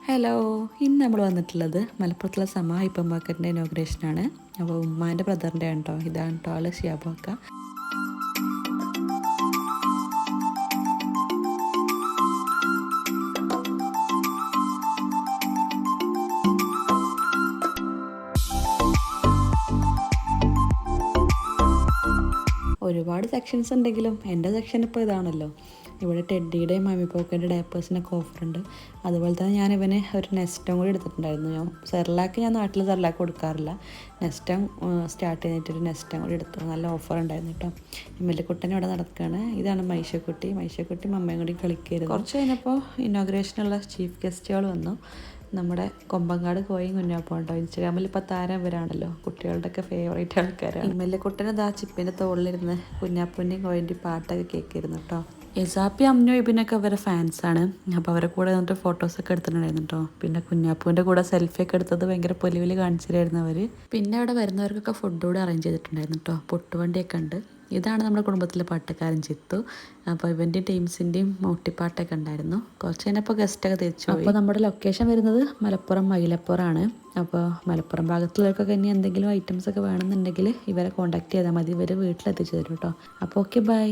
Hello, ഇന്ന് നമ്മൾ വന്നിട്ടുള്ളത് മലപ്പുറത്തുള്ള സമ ഹൈപ്പർ മാർക്കറ്റിൻ്റെ ഇനോഗ്രേഷനാണ്. അപ്പോൾ ഉമ്മാൻ്റെ ബ്രദറിൻ്റെ ആണ് കേട്ടോ. ഇതാണ് കേട്ടോ ആള് ഷിയാബാക്ക. ഒരുപാട് സെക്ഷൻസ് ഉണ്ടെങ്കിലും എൻ്റെ സെക്ഷൻ ഇപ്പോൾ ഇതാണല്ലോ. ഇവിടെ ടെഡ്ഡിയുടെയും മമ്മി പോക്കൻ്റെ ഡയപ്പേഴ്സിനൊക്കെ ഓഫറുണ്ട്. അതുപോലെ തന്നെ ഞാൻ ഇവന് ഒരു നെസ്റ്റം കൂടി എടുത്തിട്ടുണ്ടായിരുന്നു. ഞാൻ നാട്ടിൽ സെർലാക്ക് കൊടുക്കാറില്ല. നെസ്റ്റം സ്റ്റാർട്ട് ചെയ്തിട്ടൊരു നെസ്റ്റം കൂടി എടുത്തു. നല്ല ഓഫർ ഉണ്ടായിരുന്നു കേട്ടോ. എമ്മെല്ലിക്കുട്ടൻ ഇവിടെ നടക്കുകയാണ്. ഇതാണ് മൈഷക്കുട്ടി മമ്മയും കൂടി കളിക്കരുത്. കുറച്ച് കഴിഞ്ഞപ്പോൾ ഇനോഗ്രേഷനുള്ള ചീഫ് ഗസ്റ്റുകൾ വന്നു. നമ്മുടെ കൊമ്പങ്കാട് കോയും കുഞ്ഞാപ്പം കേട്ടോ. ഇൻസ്റ്റാഗ്രാമിൽ ഇപ്പോൾ താരം ഇവരാണല്ലോ, കുട്ടികളുടെയൊക്കെ ഫേവറേറ്റ് ആൾക്കാരാണ്. എമ്മെല്ലിക്കുട്ടന് ഇതാ ചിപ്പിൻ്റെ തോളിലിരുന്ന് കുഞ്ഞാപ്പൻ്റെയും കോയിൻ്റെയും പാട്ടൊക്കെ കേൾക്കിയിരുന്നു കേട്ടോ. എസാപ്പി അമ്നു ഇബിനൊക്കെ അവരെ ഫാൻസാണ്. അപ്പോൾ അവരെ കൂടെ നിന്നിട്ട് ഫോട്ടോസൊക്കെ എടുത്തിട്ടുണ്ടായിരുന്നു കേട്ടോ. പിന്നെ കുഞ്ഞാപ്പൂൻ്റെ കൂടെ സെൽഫിയൊക്കെ എടുത്തത് ഭയങ്കര പൊലിവിൽ കാണിച്ചിട്ടായിരുന്നു അവർ. പിന്നെ അവിടെ വരുന്നവർക്കൊക്കെ ഫുഡ് കൂടെ അറേഞ്ച് ചെയ്തിട്ടുണ്ടായിരുന്നു കേട്ടോ. പൊട്ടുവണ്ടിയൊക്കെ ഉണ്ട്. ഇതാണ് നമ്മുടെ കുടുംബത്തിലെ പാട്ടക്കാരൻ ചിത്തു. അപ്പോൾ ഇവൻ്റെ ടീംസിൻ്റെയും മോട്ടിപ്പാട്ടൊക്കെ ഉണ്ടായിരുന്നു. കുറച്ച് കഴിഞ്ഞപ്പോൾ ഗസ്റ്റൊക്കെ തിരിച്ചു. അപ്പോൾ നമ്മുടെ ലൊക്കേഷൻ വരുന്നത് മലപ്പുറം മൈലപ്പുറമാണ്. അപ്പോൾ മലപ്പുറം ഭാഗത്തുള്ളവർക്കൊക്കെ ഇനി എന്തെങ്കിലും ഐറ്റംസ് ഒക്കെ വേണമെന്നുണ്ടെങ്കിൽ ഇവരെ കോൺടാക്ട് ചെയ്താൽ മതി. ഇവർ വീട്ടിലെത്തിച്ചു തരും കേട്ടോ. അപ്പോൾ ഓക്കെ, ബൈ.